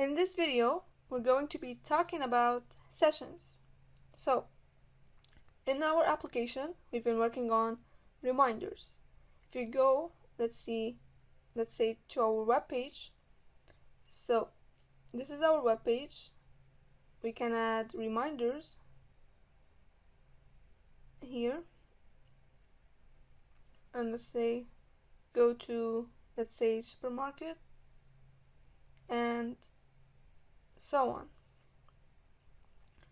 In this video, we're going to be talking about sessions. So, in our application, we've been working on reminders. If you go, let's say to our web page. So, this is our web page. We can add reminders here. And let's say go to, let's say, supermarket and so on.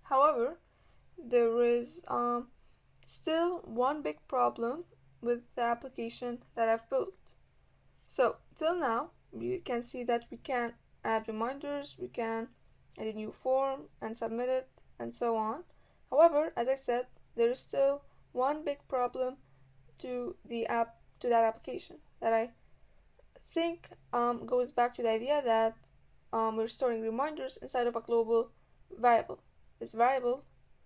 However, there is still one big problem with the application that I've built. So till now, you can see that we can add reminders, we can add a new form and submit it, and so on. However, as I said, there is still one big problem to that application that I think goes back to the idea that we're storing reminders inside of a global variable. This variable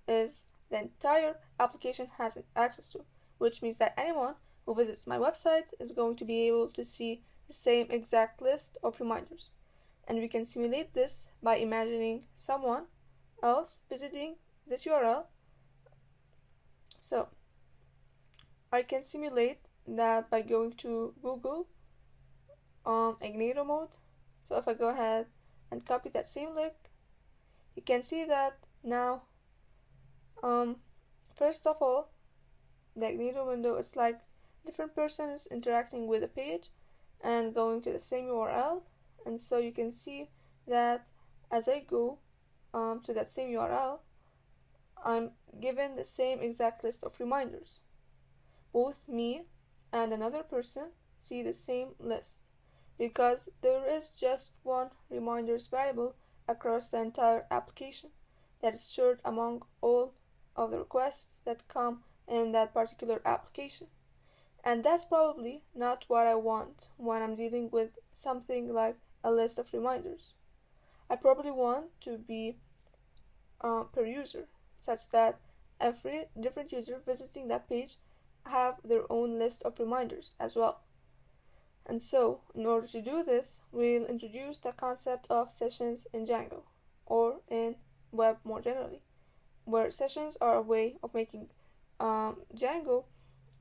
is the entire application has access to, which means that anyone who visits my website is going to be able to see the same exact list of reminders. And we can simulate this by imagining someone else visiting this URL. So I can simulate that by going to Google Ignito mode. So if I go ahead and copy that same link, you can see that now first of all, the Ignito window is like different person is interacting with a page and going to the same URL, and so you can see that as I go to that same URL, I'm given the same exact list of reminders. Both me and another person see the same list because there is just one reminders variable across the entire application that is shared among all of the requests that come in that particular application. And that's probably not what I want when I'm dealing with something like a list of reminders. I probably want to be per user, such that every different user visiting that page have their own list of reminders as well. And so, in order to do this, we'll introduce the concept of sessions in Django, or in web more generally, where sessions are a way of making Django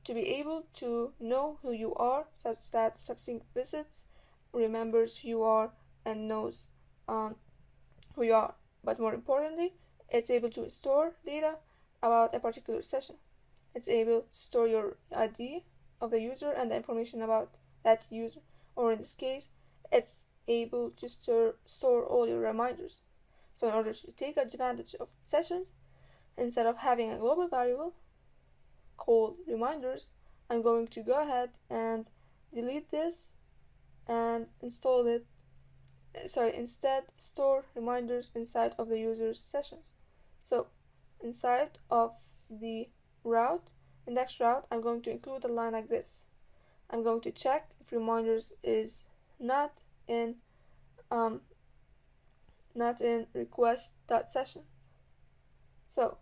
to be able to know who you are, such that something visits, remembers who you are, and knows who you are. But more importantly, it's able to store data about a particular session. It's able to store your ID of the user and the information about that user, or in this case, it's able to store all your reminders. So in order to take advantage of sessions, instead of having a global variable called reminders, I'm going to go ahead and delete this and install it. Instead store reminders inside of the user's sessions. So inside of the index route, I'm going to include a line like this. I'm going to check if reminders is not in request.session. So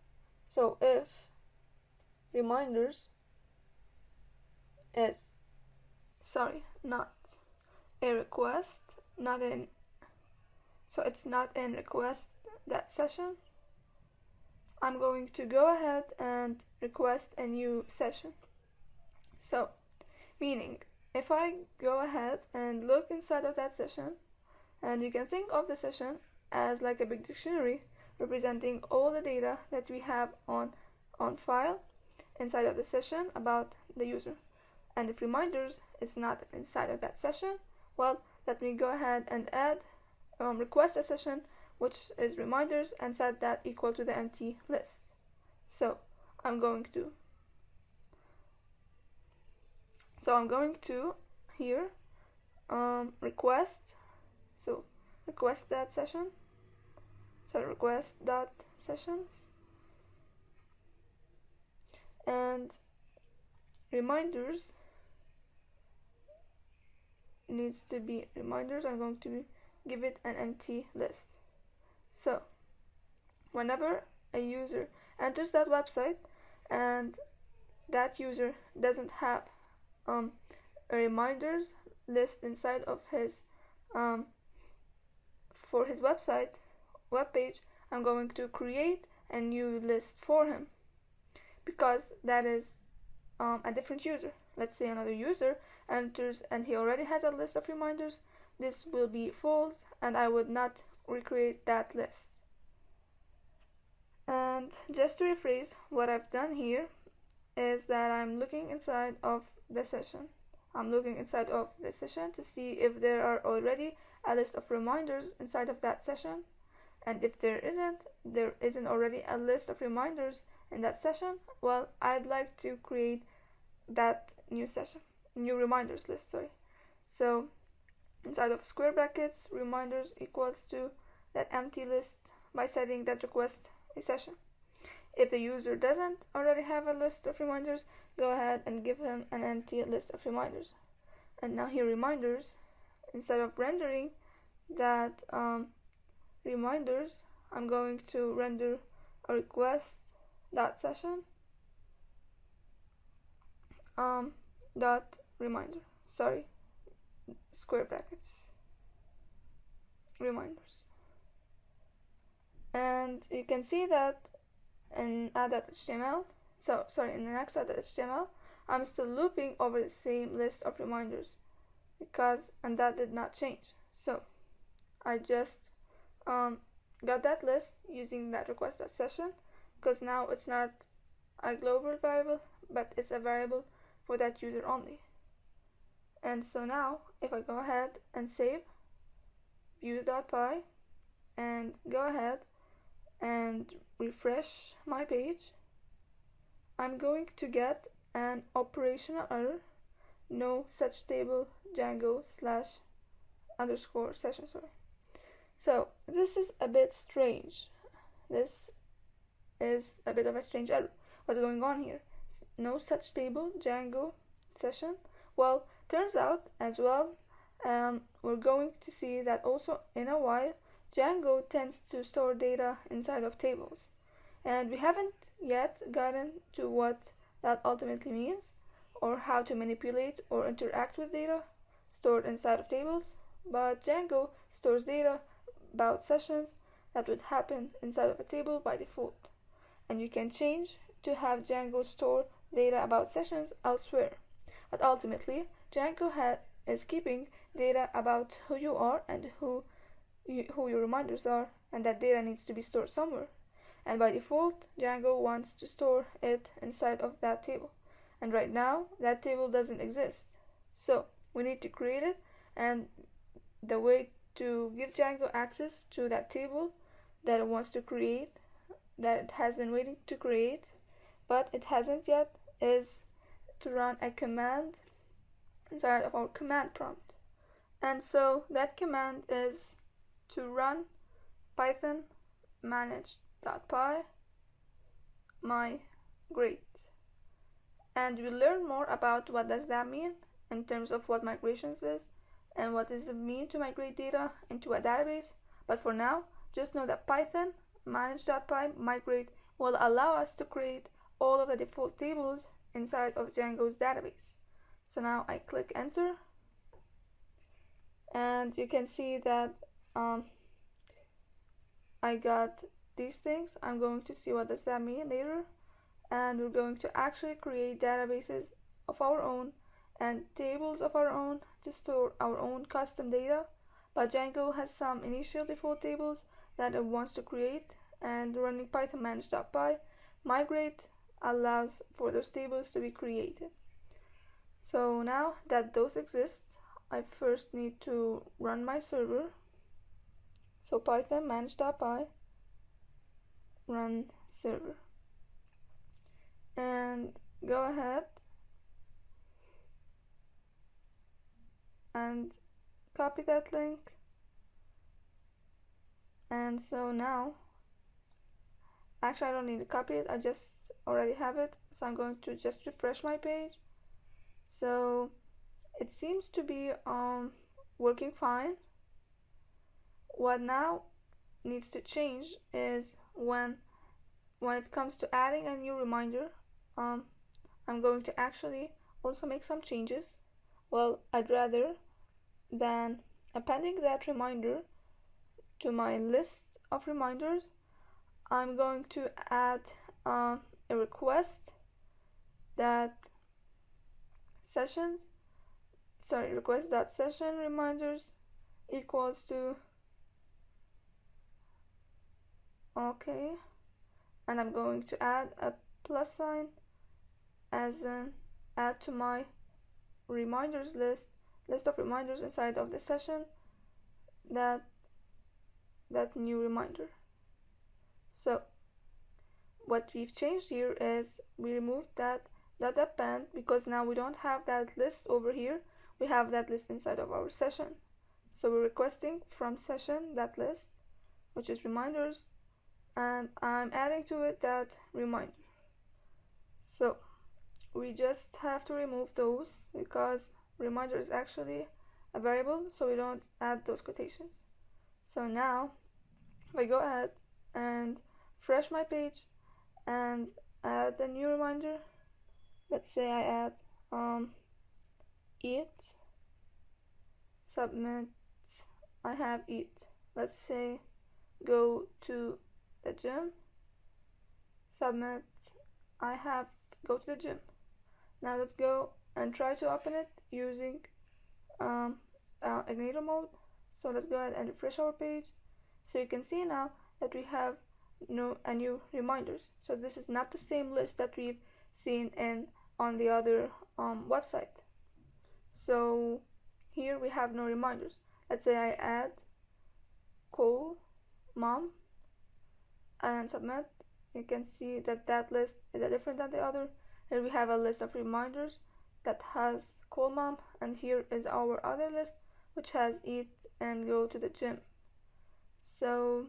if reminders is not a request, it's not in request.session, I'm going to go ahead and request a new session. So meaning, if I go ahead and look inside of that session, and you can think of the session as like a big dictionary representing all the data that we have on file inside of the session about the user. And if reminders is not inside of that session, well, let me go ahead and add request a session which is reminders and set that equal to the empty list. So I'm going to here request that session, request dot sessions, and reminders needs to be reminders. I'm going to give it an empty list. So whenever a user enters that website and that user doesn't have a reminders list inside of his for his web page, I'm going to create a new list for him, because that is a different user. Let's say another user enters and he already has a list of reminders. This will be false, and I would not recreate that list. And just to rephrase, what I've done here is that I'm looking inside of the session. I'm looking inside of the session to see if there are already a list of reminders inside of that session. And if there isn't already a list of reminders in that session, well, I'd like to create that new reminders list, So inside of square brackets, reminders equals to that empty list by setting that request a session. If the user doesn't already have a list of reminders, go ahead and give him an empty list of reminders. And now here reminders, instead of rendering that reminders, I'm going to render a request dot session dot reminder, square brackets, reminders. And you can see that in add.html, in the next add.html, I'm still looping over the same list of reminders, and that did not change. So I just got that list using that request.session, because now it's not a global variable, but it's a variable for that user only. And so now if I go ahead and save views.py and go ahead and refresh my page, I'm going to get an operational error, no such table Django / session. So this is a bit strange. This is a bit of a strange error. What's going on here? No such table Django session. Well, turns out as well, we're going to see that also in a while Django tends to store data inside of tables, and we haven't yet gotten to what that ultimately means, or how to manipulate or interact with data stored inside of tables. But Django stores data about sessions that would happen inside of a table by default, and you can change to have Django store data about sessions elsewhere. But ultimately, Django is keeping data about who you are and who your reminders are, and that data needs to be stored somewhere. And by default, Django wants to store it inside of that table. And right now, that table doesn't exist. So we need to create it, and the way to give Django access to that table that it wants to create, that it has been waiting to create, but it hasn't yet, is to run a command inside of our command prompt. And so that command is to run python manage.py migrate. And we'll learn more about what does that mean in terms of what migrations is and what does it mean to migrate data into a database. But for now, just know that python manage.py migrate will allow us to create all of the default tables inside of Django's database. So now I click enter, and you can see that I got these things. I'm going to see what does that mean later, and we're going to actually create databases of our own and tables of our own to store our own custom data. But Django has some initial default tables that it wants to create, and running python manage.py migrate allows for those tables to be created. So now that those exist, I first need to run my server. So python manage.py run server, and go ahead and copy that link. And so now, actually I don't need to copy it, I just already have it, so I'm going to just refresh my page. So it seems to be working fine. What now needs to change is when it comes to adding a new reminder, I'm going to actually also make some changes. Well, I'd rather than appending that reminder to my list of reminders, I'm going to add a request that request.session reminders equals to okay, and I'm going to add a plus sign as an add to my reminders list of reminders inside of the session that new reminder. So what we've changed here is we removed that append, because now we don't have that list over here, we have that list inside of our session. So we're requesting from session that list, which is reminders, and I'm adding to it that reminder. So we just have to remove those because reminder is actually a variable, so we don't add those quotations. So now if I go ahead and refresh my page and add a new reminder, let's say I add eat, submit, I have eat. Let's say go to the gym, submit, I have go to the gym. Now let's go and try to open it using Igniter mode. So let's go ahead and refresh our page. So you can see now that we have a new reminders. So this is not the same list that we've seen on the other website. So here we have no reminders. Let's say I add call mom and submit. You can see that that list is different than the other. Here we have a list of reminders that has call mom, and here is our other list which has eat and go to the gym. So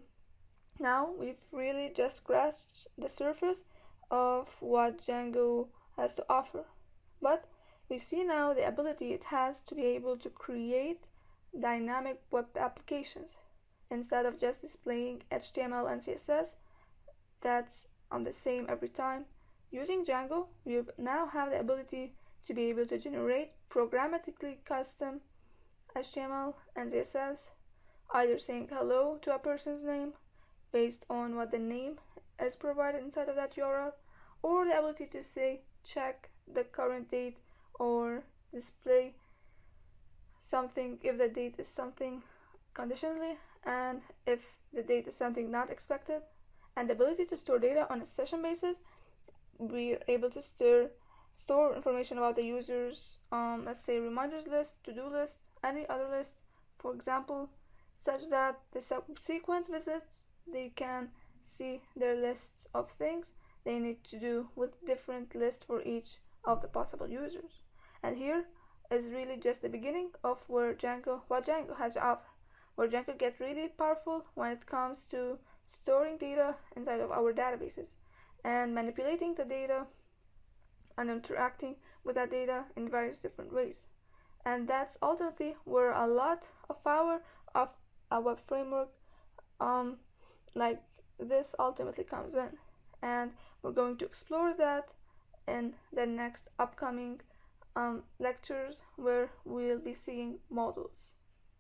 now we've really just scratched the surface of what Django has to offer, but we see now the ability it has to be able to create dynamic web applications instead of just displaying HTML and CSS that's on the same every time. Using Django, we now have the ability to be able to generate programmatically custom HTML and CSS, either saying hello to a person's name based on what the name is provided inside of that URL, or the ability to say check the current date or display something if the date is something conditionally and if the date is something not expected, and the ability to store data on a session basis. We're able to store information about the users, let's say reminders list, to-do list, any other list, for example, such that the subsequent visits they can see their lists of things they need to do with different lists for each of the possible users. And here is really just the beginning of what Django has to offer, where Django gets really powerful when it comes to storing data inside of our databases and manipulating the data and interacting with that data in various different ways. And that's ultimately where a lot of power of a web framework like this ultimately comes in, and we're going to explore that in the next upcoming lectures where we'll be seeing modules.